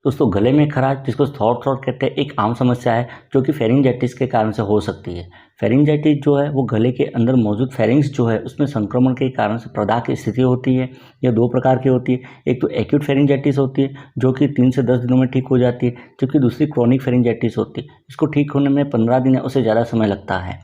दोस्तों गले में खराश जिसको थ्रोट कहते हैं एक आम समस्या है जो कि फेरिंजाइटिस के कारण से हो सकती है। फेरिंजाइटिस जो है वो गले के अंदर मौजूद फेरिंग्स जो है उसमें संक्रमण के कारण से प्रदाह की स्थिति होती है। यह दो प्रकार की होती है, एक तो एक्यूट फेरिंजाइटिस होती है जो कि 3 से 10 दिनों में ठीक हो जाती है, जबकि दूसरी क्रोनिक फेरिंजाइटिस होती है। इसको ठीक होने में 15 दिन या उससे ज़्यादा समय लगता है।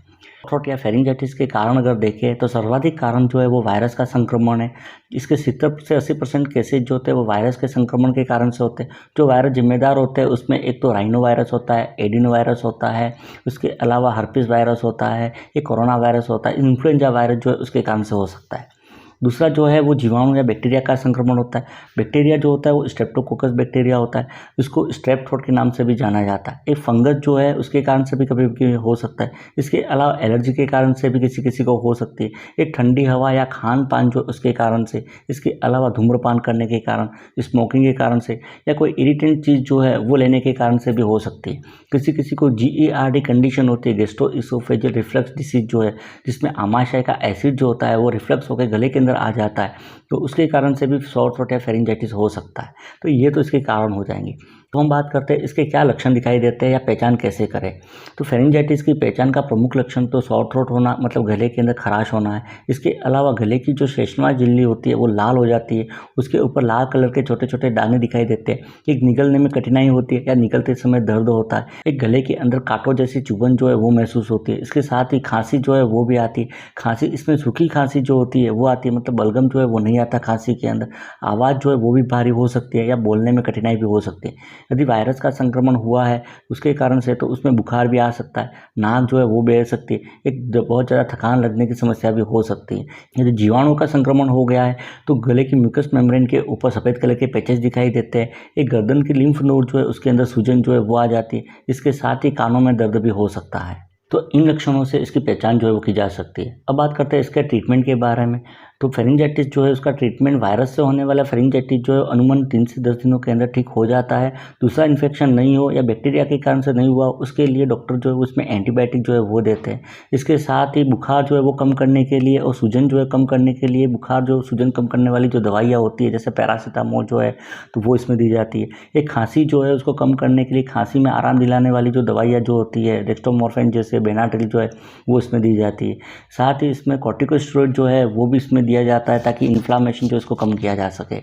थ्रोट या फेरिंजाइटिस के कारण अगर देखें तो सर्वाधिक कारण जो है वो वायरस का संक्रमण है। इसके 70 से 80% केसेज जो होते हैं वो वायरस के संक्रमण के कारण से होते हैं। जो वायरस जिम्मेदार होते हैं उसमें एक तो राइनो वायरस होता है, एडिनो वायरस होता है, उसके अलावा हर्पिस वायरस होता है, ये कोरोना वायरस होता है, इन्फ्लुएंजा वायरस जो है उसके कारण से हो सकता है। दूसरा जो है वो जीवाणु या बैक्टीरिया का संक्रमण होता है। बैक्टीरिया जो होता है वो स्ट्रेप्टोकोकस बैक्टीरिया होता है, इसको स्ट्रेप थ्रोट के नाम से भी जाना जाता है। एक फंगस जो है उसके कारण से भी कभी कभी हो सकता है। इसके अलावा एलर्जी के कारण से भी किसी किसी को हो सकती है। एक ठंडी हवा या खान पान जो उसके कारण से, इसके अलावा धूम्रपान करने के कारण, स्मोकिंग के कारण से, या कोई इरिटेंट चीज़ जो है वो लेने के कारण से भी हो सकती है। किसी किसी को GERD कंडीशन होती है, गैस्ट्रोइसोफेजियल रिफ्लक्स डिसीज जो है, जिसमें आमाशय का एसिड जो होता है वो रिफ्लक्स होकर गले के अंदर आ जाता है, तो उसके कारण से भी सॉर थ्रोट या फेरिंजाइटिस हो सकता है। तो ये तो इसके कारण हो जाएंगे। तो हम बात करते हैं इसके क्या लक्षण दिखाई देते हैं या पहचान कैसे करें। तो फेरिंजाइटिस की पहचान का प्रमुख लक्षण तो सॉर थ्रोट होना, मतलब गले के अंदर खराश होना है। इसके अलावा गले की जो शेषनाली झिल्ली होती है वो लाल हो जाती है, उसके ऊपर लाल कलर के छोटे छोटे दाने दिखाई देते हैं। एक निगलने में कठिनाई होती है या निकलते समय दर्द होता है। एक गले के अंदर कांटों जैसी चुभन जो है वो महसूस होती है। इसके साथ ही खांसी जो है वो भी आती है। खांसी, इसमें सूखी खांसी जो होती है वो आती है, मतलब बलगम जो है वो नहीं आता खांसी के अंदर। आवाज़ जो है वो भी भारी हो सकती है या बोलने में कठिनाई भी हो सकती है। यदि वायरस का संक्रमण हुआ है उसके कारण से तो उसमें बुखार भी आ सकता है, नाक जो है वो बह सकती है, एक बहुत ज़्यादा थकान लगने की समस्या भी हो सकती है। यदि जीवाणु का संक्रमण हो गया है तो गले की म्यूकस मेम्ब्रेन के ऊपर सफ़ेद कलर के पैचेस दिखाई देते हैं। एक गर्दन की लिम्फ नोड जो है उसके अंदर सूजन जो है वो आ जाती है। इसके साथ ही कानों में दर्द भी हो सकता है। तो इन लक्षणों से इसकी पहचान जो है वो की जा सकती है। अब बात करते हैं इसके ट्रीटमेंट के बारे में। तो फेरिंजाइटिस जो है उसका ट्रीटमेंट, वायरस से होने वाला फेरिंजाइटिस जो है अनुमान 3 से 10 दिनों के अंदर ठीक हो जाता है। दूसरा इन्फेक्शन नहीं हो या बैक्टीरिया के कारण से नहीं हुआ उसके लिए डॉक्टर जो है उसमें एंटीबायोटिक जो है वो देते हैं। इसके साथ ही बुखार जो है वो कम करने के लिए और सूजन जो है कम करने के लिए, बुखार जो सूजन कम करने वाली जो दवाइयाँ होती है जैसे पैरासीटामोल जो है तो वो इसमें दी जाती है। एक खांसी जो है उसको कम करने के लिए खांसी में आराम दिलाने वाली जो दवाइयाँ जो होती है, डेक्स्ट्रोमोर्फिन जैसे बेनाड्रिल जो है वो इसमें दी जाती है। साथ ही इसमें कॉर्टिकोस्टेरॉइड जो है वो भी इसमें दिया जाता है ताकि इन्फ्लामेशन जो इसको कम किया जा सके।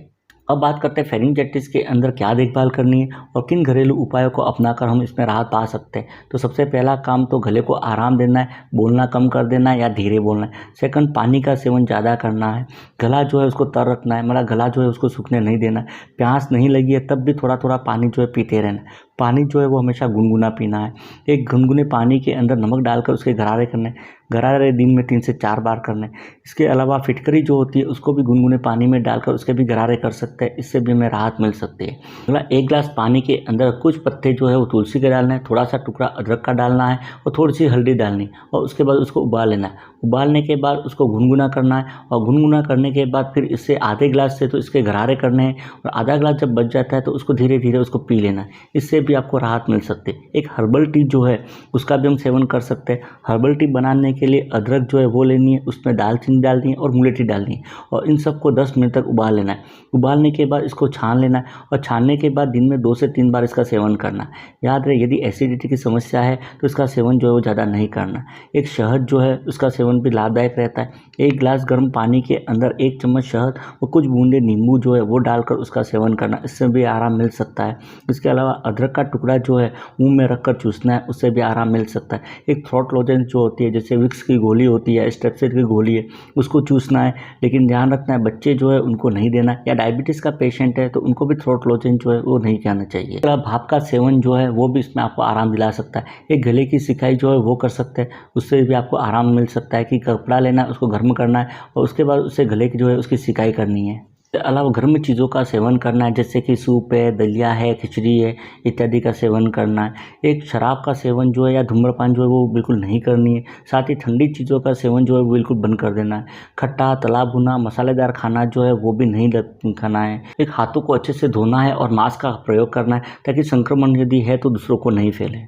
अब बात करते हैं फेरिंजाइटिस के अंदर क्या देखभाल करनी है और किन घरेलू उपायों को अपनाकर हम इसमें राहत पा सकते हैं। तो सबसे पहला काम तो गले को आराम देना है, बोलना कम कर देना है या धीरे बोलना है। सेकंड, पानी का सेवन ज़्यादा करना है। गला जो है उसको तर रखना है, मतलब गला जो है उसको सूखने नहीं देना है। प्यास नहीं लगी है तब भी थोड़ा थोड़ा पानी जो है पीते रहना है। पानी जो है वो हमेशा गुनगुना पीना है। एक गुनगुने पानी के अंदर नमक डालकर उसके गरारे करने, गरारे दिन में 3 से 4 बार करने। इसके अलावा फिटकरी जो होती है उसको भी गुनगुने पानी में डालकर उसके भी गरारे कर सकते हैं, इससे भी हमें राहत मिल सकती है। अगला, 1 गिलास पानी के अंदर कुछ पत्ते जो है वो तुलसी के डालना है, थोड़ा सा टुकड़ा अदरक का डालना है और थोड़ी सी हल्दी डालनी है और उसके बाद उसको उबाल लेना है। उबालने के बाद उसको गुनगुना करना है और गुनगुना करने के बाद फिर इससे आधे गिलास से तो इसके गरारे करने हैं और आधा गिलास जब बच जाता है तो उसको धीरे धीरे उसको पी लेना है। इससे भी आपको राहत मिल सकती है। एक हर्बल टी जो है उसका भी हम सेवन कर सकते हैं। हर्बल टी बनाने के लिए अदरक जो है वो लेनी है, उसमें दालचीनी डालनी है और मुलेठी डालनी है और इन सबको 10 मिनट तक उबाल लेना है। उबालने के बाद इसको छान लेना है और छानने के बाद दिन में 2 से 3 बार इसका सेवन करना है। याद रहे, यदि एसिडिटी की समस्या है तो इसका सेवन जो है वो ज़्यादा नहीं करना। एक शहद जो है उसका सेवन भी लाभदायक रहता है। 1 गिलास गर्म पानी के अंदर 1 चम्मच शहद और कुछ बूंदे नींबू जो है वो डालकर उसका सेवन करना, इससे भी आराम मिल सकता है। इसके अलावा अदरक का टुकड़ा जो है मुंह में रखकर चूसना है, उससे भी आराम मिल सकता है। एक थ्रोट लॉजेंस जो होती है, जैसे विक्स की गोली होती है, स्ट्रेप्सिड की गोली है, उसको चूसना है, लेकिन ध्यान रखना है बच्चे जो है उनको नहीं देना, या डायबिटीज़ का पेशेंट है तो उनको भी थ्रोट लॉजेंस जो है वो नहीं खाना चाहिए। भाप का सेवन जो है वो भी इसमें आपको आराम दिला सकता है। एक गले की सिकाई जो है वो कर सकते हैं, उससे भी आपको आराम मिल सकता है कि कपड़ा लेना है, उसको गर्म करना है और उसके बाद उससे गले की जो है उसकी सिकाई करनी है। इसके अलावा गर्म चीज़ों का सेवन करना है, जैसे कि सूप है, दलिया है, खिचड़ी है, इत्यादि का सेवन करना है। एक शराब का सेवन जो है या धूम्रपान जो है वो बिल्कुल नहीं करनी है। साथ ही ठंडी चीज़ों का सेवन जो है वो बिल्कुल बंद कर देना है। खट्टा, तला भुना, मसालेदार खाना जो है वो भी नहीं खाना है। एक हाथों को अच्छे से धोना है और मास्क का प्रयोग करना है ताकि संक्रमण यदि है तो दूसरों को नहीं फैले।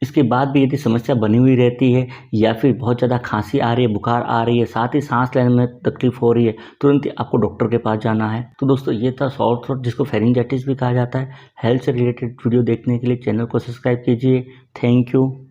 इसके बाद भी यदि समस्या बनी हुई रहती है या फिर बहुत ज़्यादा खांसी आ रही है, बुखार आ रही है, साथ ही सांस लेने में तकलीफ हो रही है, तुरंत ही आपको डॉक्टर के पास जाना है। तो दोस्तों ये था सॉर थ्रोट, जिसको फेरिंजाइटिस भी कहा जाता है। हेल्थ से रिलेटेड वीडियो देखने के लिए चैनल को सब्सक्राइब कीजिए। Thank you.